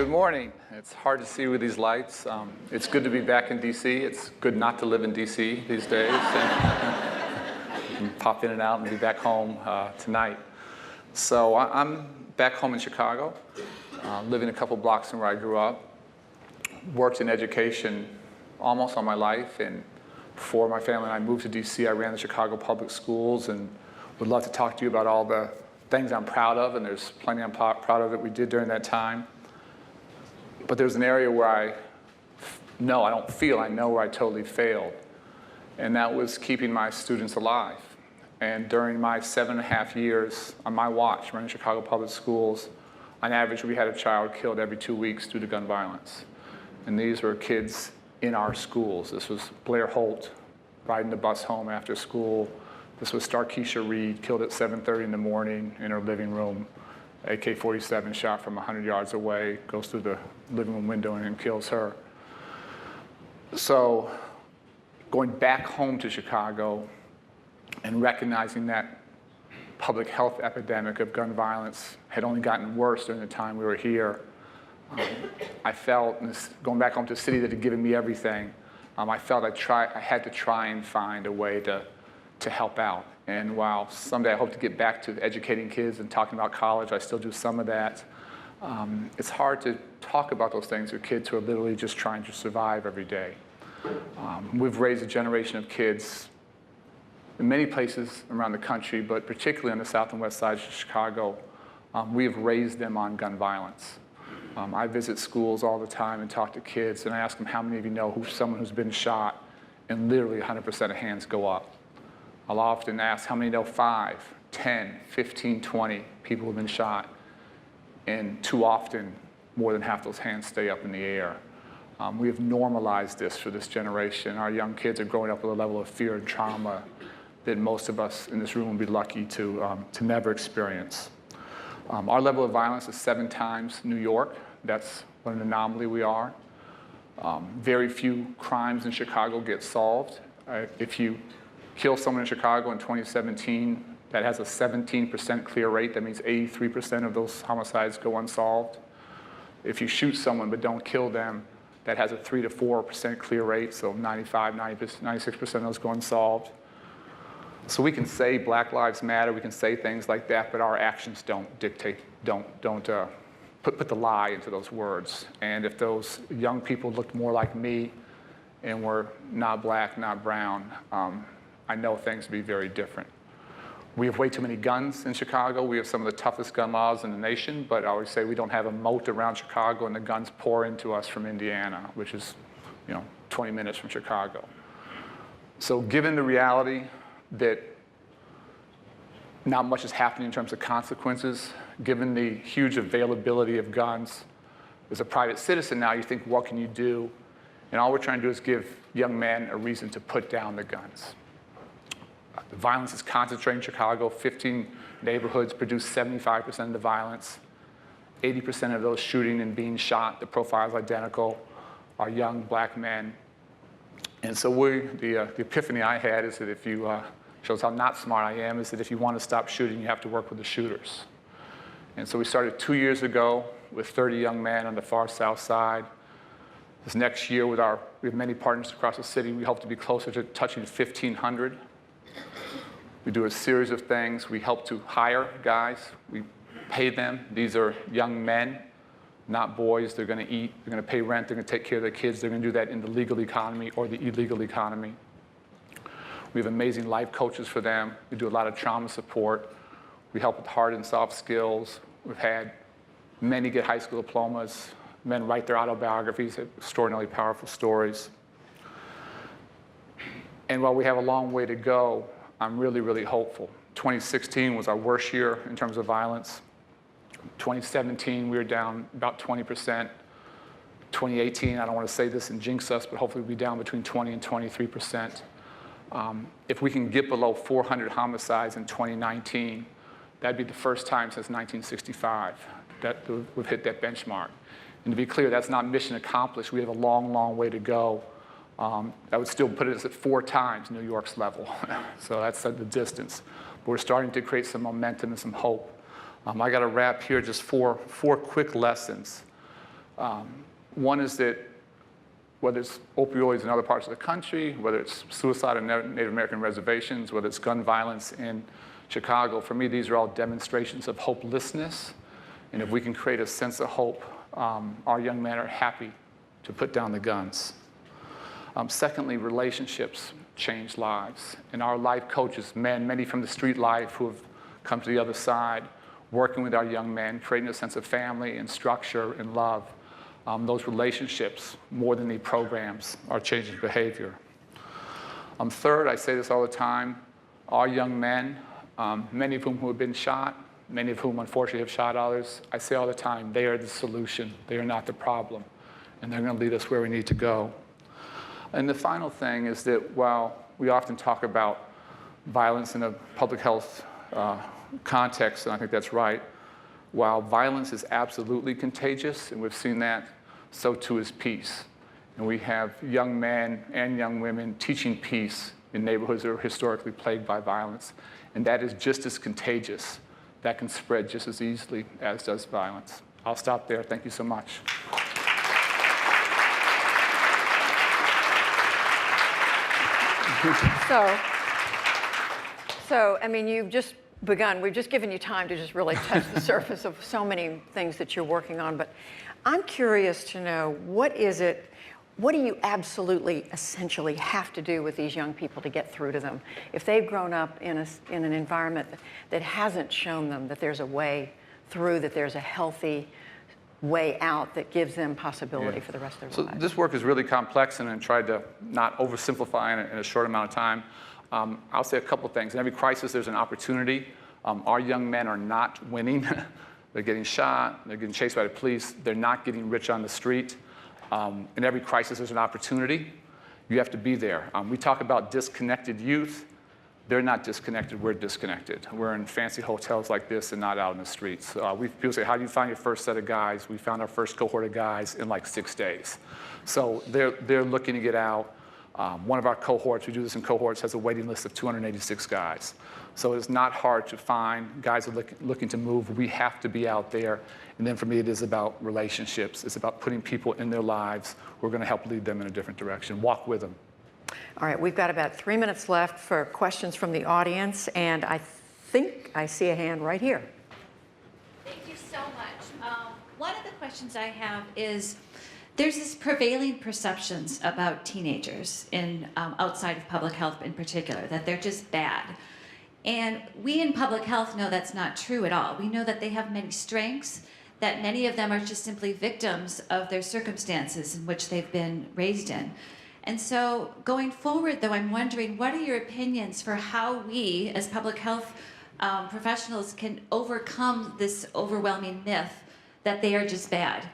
Good morning. It's hard to see with these lights. It's good to be back in D.C. It's good not to live in D.C. these days. And pop in and out and be back home tonight. So I'm back home in Chicago, living a couple blocks from where I grew up. Worked in education almost all my life. And before my family and I moved to D.C., I ran the Chicago Public Schools and would love to talk to you about all the things I'm proud of, and there's plenty I'm proud of that we did during that time. But there's an area where I know where I totally failed, and that was keeping my students alive. And during my 7.5 years on my watch running Chicago Public Schools, on average, we had a child killed every 2 weeks due to gun violence. And these were kids in our schools. This was Blair Holt riding the bus home after school. This was Starkeisha Reed, killed at 7:30 in the morning in her living room. AK-47 shot from 100 yards away, goes through the living room window and kills her. So going back home to Chicago and recognizing that public health epidemic of gun violence had only gotten worse during the time we were here, I felt, going back home to a city that had given me everything, I felt I had to try and find a way to help out. And while someday I hope to get back to educating kids and talking about college, I still do some of that. It's hard to talk about those things with kids who are literally just trying to survive every day. We've raised a generation of kids in many places around the country, but particularly on the south and west sides of Chicago. We have raised them on gun violence. I visit schools all the time and talk to kids, and I ask them, how many of you know someone who's been shot? And literally 100% of hands go up. I'll often ask, how many know 5, 10, 15, 20 people have been shot? And too often, more than half those hands stay up in the air. We have normalized this for this generation. Our young kids are growing up with a level of fear and trauma that most of us in this room would be lucky to never experience. Our level of violence is 7 times New York. That's what an anomaly we are. Very few crimes in Chicago get solved. If you kill someone in Chicago in 2017, that has a 17% clear rate. That means 83% of those homicides go unsolved. If you shoot someone but don't kill them, that has a 3 to 4% clear rate, so 96% of those go unsolved. So we can say Black Lives Matter, we can say things like that, but our actions don't put the lie into those words. And if those young people looked more like me and were not black, not brown, I know things would be very different. We have way too many guns in Chicago. We have some of the toughest gun laws in the nation, but I always say we don't have a moat around Chicago, and the guns pour into us from Indiana, which is 20 minutes from Chicago. So given the reality that not much is happening in terms of consequences, given the huge availability of guns, as a private citizen now, you think, what can you do? And all we're trying to do is give young men a reason to put down the guns. The violence is concentrated in Chicago. 15 neighborhoods produce 75% of the violence. 80% of those shooting and being shot, the profile is identical, are young black men. And so the epiphany I had is that if you, shows how not smart I am, is that if you want to stop shooting, you have to work with the shooters. And so we started 2 years ago with 30 young men on the far south side. This next year, we have many partners across the city. We hope to be closer to touching 1,500. We do a series of things. We help to hire guys. We pay them. These are young men, not boys. They're going to eat. They're going to pay rent. They're going to take care of their kids. They're going to do that in the legal economy or the illegal economy. We have amazing life coaches for them. We do a lot of trauma support. We help with hard and soft skills. We've had many get high school diplomas. Men write their autobiographies, extraordinarily powerful stories. And while we have a long way to go, I'm really, really hopeful. 2016 was our worst year in terms of violence. 2017, we were down about 20%. 2018, I don't want to say this and jinx us, but hopefully we'll be down between 20 and 23%. If we can get below 400 homicides in 2019, that'd be the first time since 1965 that we've hit that benchmark. And to be clear, that's not mission accomplished. We have a long, long way to go. That would still put us at 4 times New York's level. So that's the distance. But we're starting to create some momentum and some hope. I got to wrap here just four quick lessons. One is that whether it's opioids in other parts of the country, whether it's suicide on Native American reservations, whether it's gun violence in Chicago, for me, these are all demonstrations of hopelessness. And if we can create a sense of hope, our young men are happy to put down the guns. Secondly, relationships change lives. And our life coaches, men, many from the street life who have come to the other side, working with our young men, creating a sense of family and structure and love. Those relationships, more than the programs, are changing behavior. Third, I say this all the time, our young men, many of whom who have been shot, many of whom unfortunately have shot others, I say all the time, they are the solution. They are not the problem. And they're going to lead us where we need to go. And the final thing is that while we often talk about violence in a public health context, and I think that's right, while violence is absolutely contagious, and we've seen that, so too is peace. And we have young men and young women teaching peace in neighborhoods that are historically plagued by violence. And that is just as contagious. That can spread just as easily as does violence. I'll stop there. Thank you so much. So, I mean, you've just begun. We've just given you time to just really touch the surface of so many things that you're working on. But I'm curious to know, what do you absolutely, essentially have to do with these young people to get through to them? If they've grown up in an environment that hasn't shown them that there's a way through, that there's a healthy way out that gives them possibility for the rest of their lives. So this work is really complex, and I tried to not oversimplify it in a short amount of time. I'll say a couple things. In every crisis, there's an opportunity. Our young men are not winning. They're getting shot. They're getting chased by the police. They're not getting rich on the street. In every crisis, there's an opportunity. You have to be there. We talk about disconnected youth. They're not disconnected. We're disconnected. We're in fancy hotels like this and not out in the streets. People say, how do you find your first set of guys? We found our first cohort of guys in like 6 days. So they're looking to get out. One of our cohorts, we do this in cohorts, has a waiting list of 286 guys. So it's not hard to find guys who are looking to move. We have to be out there. And then for me, it is about relationships. It's about putting people in their lives who are going to help lead them in a different direction. Walk with them. All right, we've got about 3 minutes left for questions from the audience, and I think I see a hand right here. Thank you so much. One of the questions I have is, there's this prevailing perceptions about teenagers in outside of public health in particular, that they're just bad. And we in public health know that's not true at all. We know that they have many strengths, that many of them are just simply victims of their circumstances in which they've been raised in. And so going forward, though, I'm wondering, what are your opinions for how we, as public health professionals, can overcome this overwhelming myth that they are just bad?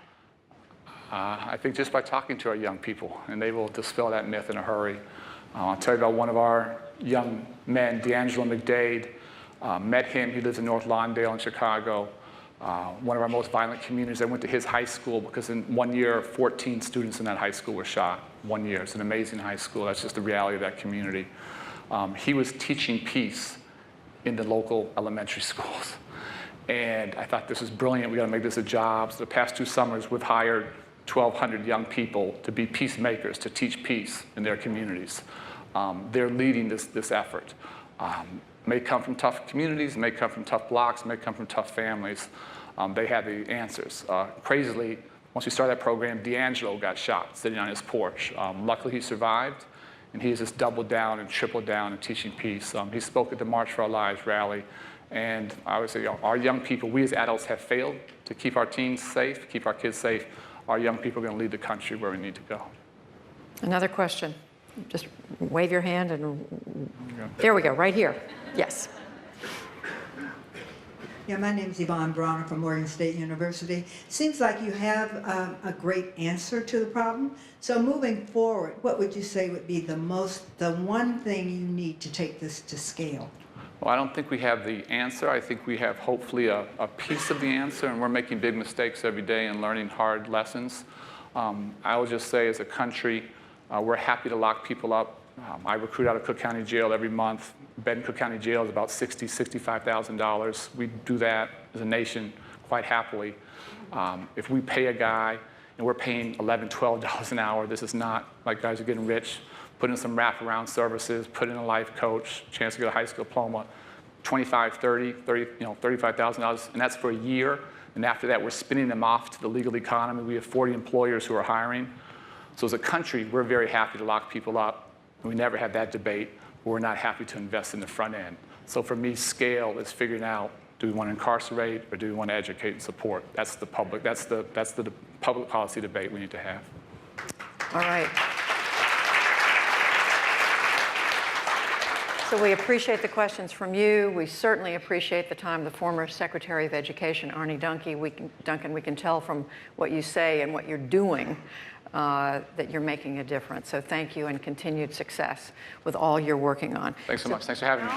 I think just by talking to our young people, and they will dispel that myth in a hurry. I'll tell you about one of our young men, D'Angelo McDade. Met him. He lives in North Lawndale in Chicago. One of our most violent communities. I went to his high school because in 1 year, 14 students in that high school were shot. 1 year. It's an amazing high school. That's just the reality of that community. He was teaching peace in the local elementary schools. And I thought, this is brilliant. We got to make this a job. So the past 2 summers, we've hired 1,200 young people to be peacemakers, to teach peace in their communities. They're leading this effort. May come from tough communities, may come from tough blocks, may come from tough families. They have the answers. Crazily, once we started that program, D'Angelo got shot sitting on his porch. Luckily, he survived, and he has just doubled down and tripled down in teaching peace. He spoke at the March for Our Lives rally, and I would say, our young people, we as adults have failed to keep our teens safe, keep our kids safe. Our young people are going to lead the country where we need to go. Another question. Just wave your hand, and there we go, right here. Yes. Yeah, my name is Yvonne Bronner from Oregon State University. Seems like you have a great answer to the problem. So moving forward, what would you say would be the one thing you need to take this to scale? Well, I don't think we have the answer. I think we have hopefully a piece of the answer, and we're making big mistakes every day and learning hard lessons. I will just say, as a country, we're happy to lock people up. I recruit out of Cook County Jail every month. Bed in Cook County Jail is about $60,000, $65,000. We do that as a nation quite happily. If we pay a guy we're paying $11, $12 an hour. This is not like guys are getting rich. Put in some wraparound services, put in a life coach, chance to get a high school diploma, $25, $35,000, and that's for a year. And after that, we're spinning them off to the legal economy. We have 40 employers who are hiring. So as a country, we're very happy to lock people up. We never had that debate. We're not happy to invest in the front end. So for me, scale is figuring out, do we want to incarcerate or do we want to educate and support? That's the public policy debate we need to have. All right. So we appreciate the questions from you. We certainly appreciate the time the former Secretary of Education, Arne Duncan, we can tell from what you say and what you're doing that you're making a difference. So thank you and continued success with all you're working on. Thanks so much. Thanks for having me.